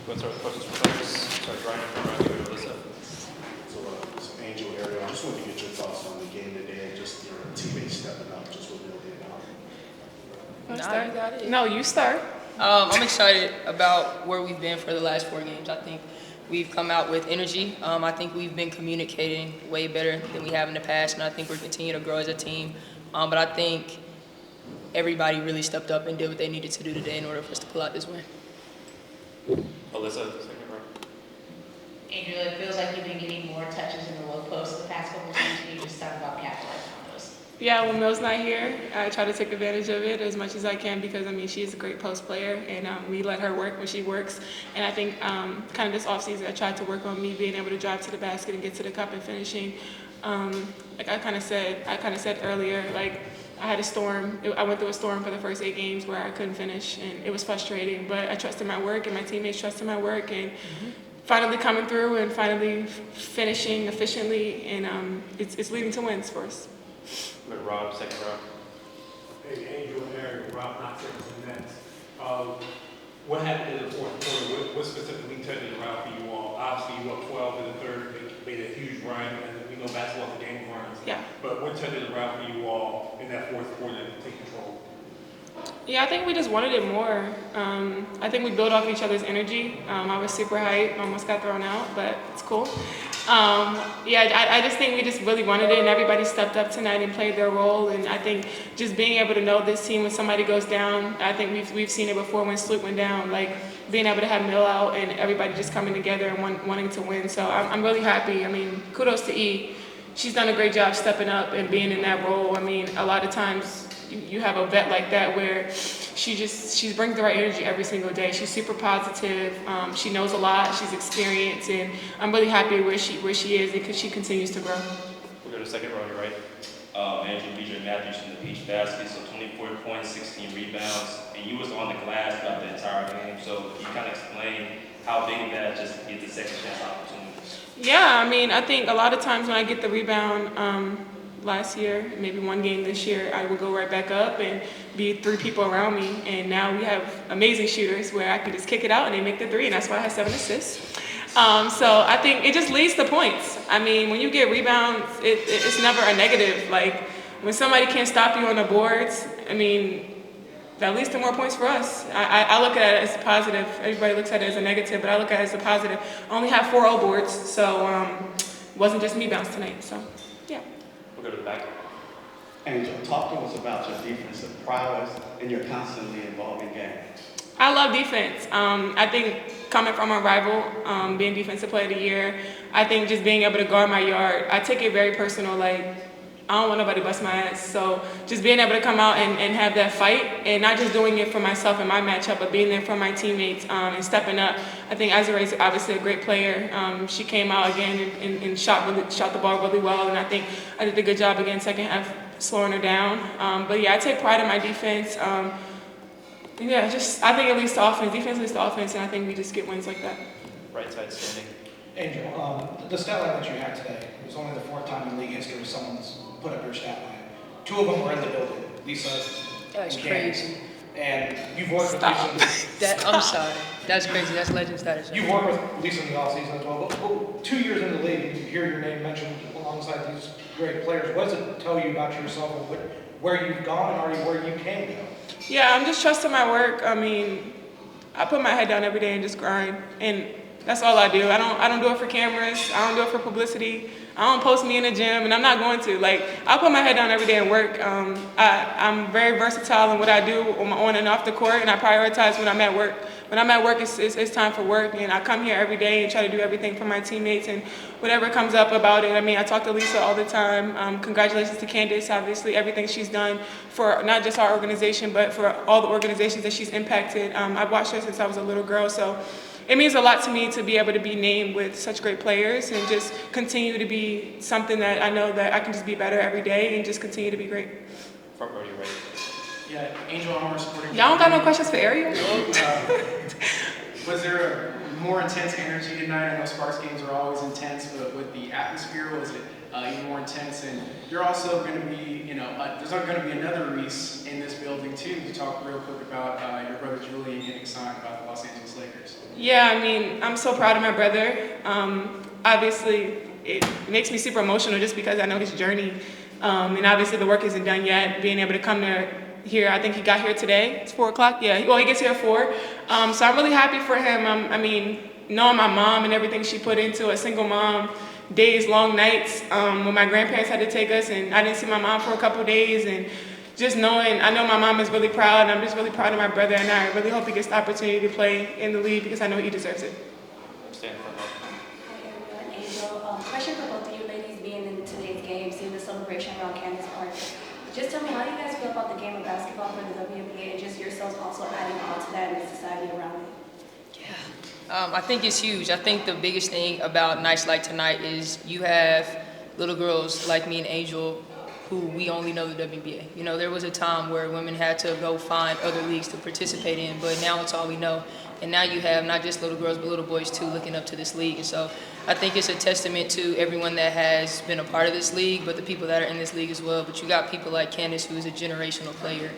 Let's start with questions for folks. Start Ryan from around you to Alyssa. So, Angel, Ariel, I just wanted to get your thoughts on the game today and just your teammates stepping up, just what they're doing now. No, you start. I'm excited about where we've been for the last 4 games. I think we've come out with energy. I think we've been communicating way better than we have in the past, and I think we're continuing to grow as a team. But I think everybody really stepped up and did what they needed to do today in order for us to pull out this win. Alyssa, second row. Angel, it feels like you've been getting more touches in the low post the past couple of games. Can you just talk about capitalizing on those? Yeah, when Mill's not here, I try to take advantage of it as much as I can because, she is a great post player, and we let her work when she works. And I think kind of this offseason, I tried to work on me being able to drive to the basket and get to the cup and finishing. Like I kind of said earlier, like I had a storm. I went through a storm for the first 8 games where I couldn't finish, and it was frustrating. But I trusted my work, and my teammates trusted my work, and finally coming through and finally finishing efficiently, and it's leading to wins for us. With Rob, second row. Hey, Angel and Ariel, Rob Knox and Nets. What happened in the fourth quarter? What specifically turned it around for you all? Obviously, you up 12 in the third, made a huge run, and we know basketball is a game of runs. Yeah. But what turned it around for you all in that fourth quarter to take control? Yeah, I think we just wanted it more. I think we built off each other's energy. I was super hyped, almost got thrown out, but it's cool. I just think we just really wanted it, and everybody stepped up tonight and played their role. And I think just being able to know this team when somebody goes down, I think we've seen it before when Sloop went down, like being able to have Mill out and everybody just coming together and wanting to win. So I'm really happy. Kudos to E. She's done a great job stepping up and being in that role. A lot of times you have a vet like that where she brings the right energy every single day. She's super positive. She knows a lot. She's experienced, and I'm really happy where she is because she continues to grow. We'll go to second row, you're right. Andrew BJ Matthews from the Peach Basket, so 24 points, 16 rebounds, and you was on the glass throughout the entire game. So can you kind of explain how big of that just to get the second chance opportunities? Yeah, I think a lot of times when I get the rebound, last year, maybe one game this year, I would go right back up and be 3 people around me. And now we have amazing shooters where I can just kick it out and they make the 3, and that's why I have 7 assists. So I think it just leads to points. When you get rebounds, it's never a negative. Like when somebody can't stop you on the boards, that leads to more points for us. I look at it as a positive. Everybody looks at it as a negative, but I look at it as a positive. I only have 4 O boards, so it wasn't just me bounce tonight. So yeah. We'll go to the back. Angel, talk to us about your defensive prowess and your constantly evolving game. I love defense. I think coming from a rival, being defensive player of the year, I think just being able to guard my yard, I take it very personal. Like, I don't want nobody to bust my ass. So just being able to come out and have that fight, and not just doing it for myself and my matchup, but being there for my teammates and stepping up. I think Azure is obviously a great player. She came out again and shot the ball really well, and I think I did a good job again second half slowing her down. I take pride in my defense. I think it leads to offense. Defense leads to offense, and I think we just get wins like that. Right side standing. Angel, the stat line that you had today was only the 4th time in league history where someone's put up your stat line. 2 of them were in the building, Lisa That's and Candace. crazy. And you've worked with Lisa. I'm sorry. That's crazy. That's legend status. You've worked with Lisa in the offseason as well. But 2 years in the league, and you hear your name mentioned alongside these great players. What does it tell you about yourself and where you've gone and are you where you can go? Yeah, I'm just trusting my work. I put my head down every day and just grind, and that's all I do. I don't do it for cameras. I don't do it for publicity. I don't post me in the gym, and I'm not going to. Like, I put my head down every day and work. I'm very versatile in what I do on and off the court, and I prioritize when I'm at work. When I'm at work, it's time for work, and I come here every day and try to do everything for my teammates, and whatever comes up about it. I talk to Lisa all the time. Congratulations to Candace, obviously, everything she's done for not just our organization, but for all the organizations that she's impacted. I've watched her since I was a little girl, so it means a lot to me to be able to be named with such great players and just continue to be something that I know that I can just be better every day and just continue to be great. Front row, you're right. Yeah, Angel, I'm supporting. Y'all don't got no questions for Ariel? Was there a more intense energy tonight? I know Sparks games are always intense, but with the atmosphere, was it even more intense. And you're also going to be, there's going to be another Reese in this building too, to talk real quick about your brother Julian getting signed by the Los Angeles Lakers. Yeah, I mean, I'm so proud of my brother. Obviously, it makes me super emotional just because I know his journey. And obviously the work isn't done yet. Being able to come to here, I think he got here today. It's 4 o'clock. Yeah, well, he gets here at 4. So I'm really happy for him. Knowing my mom and everything she put into a single mom, days, long nights, when my grandparents had to take us and I didn't see my mom for a couple of days, and just knowing, I know my mom is really proud, and I'm just really proud of my brother, and I really hope he gets the opportunity to play in the league because I know he deserves it. Stand for help. Hi everyone, Angel. Question for both of you ladies being in today's game, seeing the celebration around Candace Parker. Just tell me how you guys feel about the game of basketball for the WNBA and just yourselves also adding on to that in the society around it. I think it's huge. I think the biggest thing about nights like tonight is you have little girls like me and Angel who we only know the WNBA. There was a time where women had to go find other leagues to participate in, but now it's all we know. And now you have not just little girls, but little boys too looking up to this league. And so I think it's a testament to everyone that has been a part of this league, but the people that are in this league as well. But you got people like Candace, who is a generational player.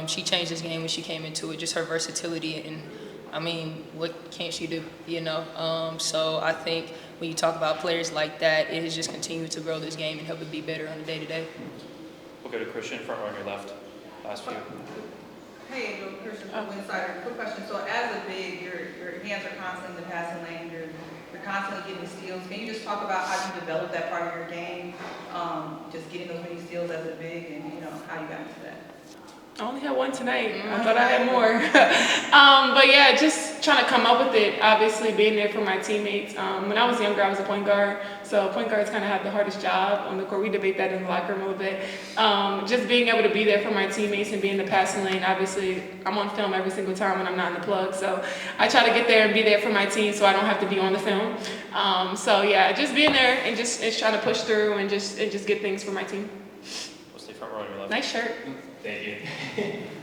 She changed this game when she came into it, just her versatility. And what can't she do, So I think when you talk about players like that, it has just continued to grow this game and help it be better on a day-to-day. We'll go to Christian, front row on your left. Last few. Hey, Angel, Christian from Insider. Quick question. So as a big, your hands are constantly in the passing lane. You're constantly getting steals. Can you just talk about how you developed that part of your game, just getting those many steals as a big, and how you got into that? I only had one tonight. I thought I had more. But yeah, just trying to come up with it. Obviously, being there for my teammates. When I was younger, I was a point guard. So point guards kind of have the hardest job on the court. We debate that in the locker room a little bit. Just being able to be there for my teammates and be in the passing lane. Obviously, I'm on film every single time when I'm not in the plug. So I try to get there and be there for my team so I don't have to be on the film. So yeah, just being there and just trying to push through and just get things for my team. We'll stay front row on your left. Nice shirt. Thank you.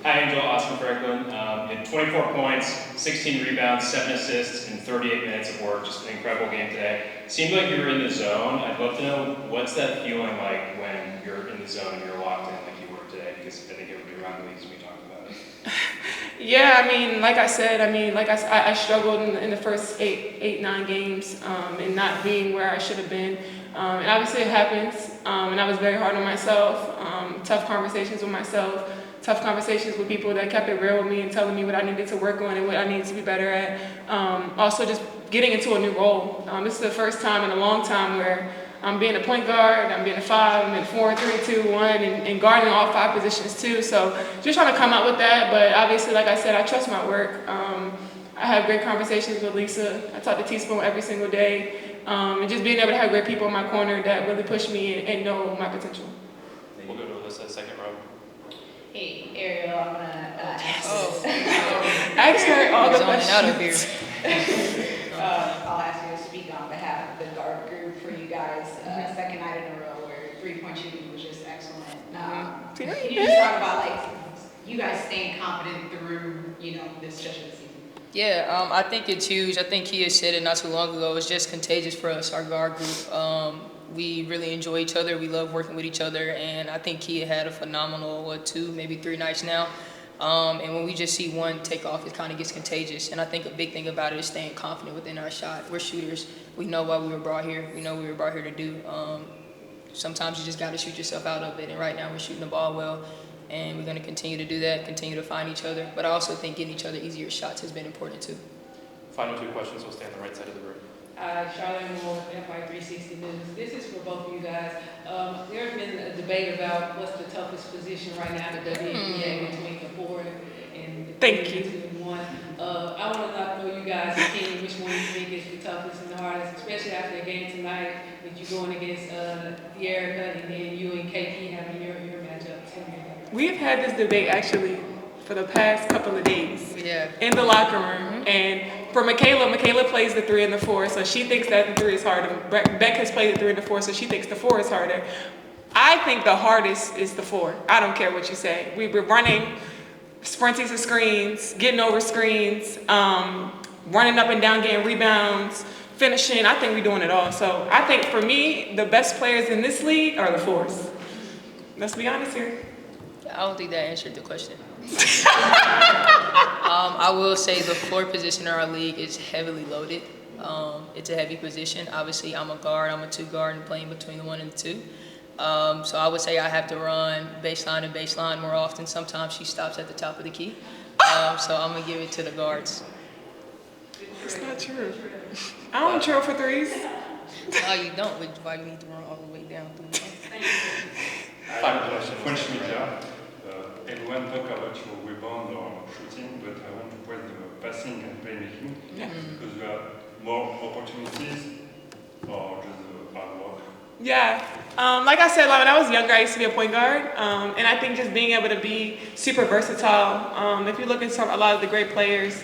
Hi, Angel. Austin Franklin. You had 24 points, 16 rebounds, 7 assists, and 38 minutes of work. Just an incredible game today. Seemed like you were in the zone. I'd love to know, what's that feeling like when you're in the zone and you're locked in like you were today? Because I think everybody around the league has been talking about it. Yeah, like I said, I struggled in the first 8-9 games and not being where I should have been. And obviously it happens, and I was very hard on myself, tough conversations with myself, tough conversations with people that kept it real with me and telling me what I needed to work on and what I needed to be better at. Also just getting into a new role. This is the first time in a long time where I'm being a point guard, I'm being a 5, I'm in 4, 3, 2, 1, and guarding all 5 positions too. So just trying to come up with that, but obviously, like I said, I trust my work. I have great conversations with Lisa. I talk to Teaspoon every single day. And just being able to have great people in my corner that really push me and know my potential. We'll go to Alyssa, second row. Hey, Ariel, I'm gonna ask this. Ask her all the Zoning out up questions. here. I'll ask you to speak on behalf of the guard group for you guys. Second night in a row where 3-point shooting was just excellent. Can you just talk about you guys staying confident through this stretch of the season? Yeah, I think it's huge. I think Kia said it not too long ago. It's just contagious for us, our guard group. We really enjoy each other. We love working with each other. And I think Kia had a phenomenal, 2, maybe 3 nights now. And when we just see one take off, it kind of gets contagious. And I think a big thing about it is staying confident within our shot. We're shooters. We know what we were brought here. We know what we were brought here to do. Sometimes you just got to shoot yourself out of it. And right now we're shooting the ball well. And we're going to continue to do that, continue to find each other. But I also think getting each other easier shots has been important too. Final 2 questions. We'll stay on the right side of the room. Charlotte Moore, Empire 360 News. This is for both of you guys. There's been a debate about what's the toughest position right now in the WNBA between the 4 and the 2 and 1. I want to know you guys' opinion, which one you think is the toughest and the hardest, especially after a game tonight with you going against Erica and then you and KP having your matchup. We've had this debate actually for the past couple of days in the locker room. And for Michaela plays the 3 and the 4, so she thinks that the 3 is harder. Beck has played the 3 and the 4, so she thinks the 4 is harder. I think the hardest is the 4. I don't care what you say. We were running, sprinting to screens, getting over screens, running up and down, getting rebounds, finishing. I think we're doing it all. So I think for me, the best players in this league are the fours. Let's be honest here. I don't think that answered the question. I will say the floor position in our league is heavily loaded. It's a heavy position. Obviously, I'm a guard. I'm a two guard and playing between the 1 and the 2. So I would say I have to run baseline and baseline more often. Sometimes she stops at the top of the key. So I'm going to give it to the guards. It's not true. I don't drill for threes. No, you don't, but why do you need to run all the way down through the Final question. French media, everyone talk about your rebound or shooting, but I want to praise the passing and playmaking because you have more opportunities or just the hard work. Yeah. Like I said, when I was younger, I used to be a point guard. And I think just being able to be super versatile. If you look at a lot of the great players,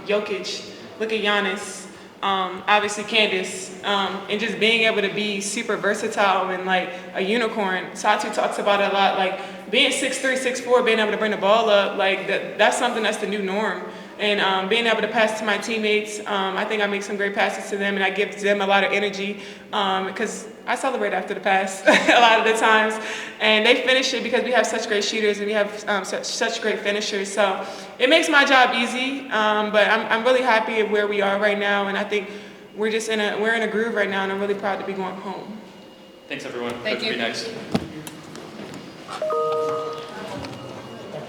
Jokic, look at Giannis, obviously Candace, and just being able to be super versatile and like a unicorn. Satu talks about it a lot, like being 6'3", 6'4", being able to bring the ball up, like that's something that's the new norm. And being able to pass to my teammates, I think I make some great passes to them, and I give them a lot of energy because I celebrate after the pass a lot of the times. And they finish it because we have such great shooters and we have such great finishers. So it makes my job easy, but I'm really happy at where we are right now, and I think we're just in a groove right now, and I'm really proud to be going home. Thanks, everyone. Thank you. Be nice.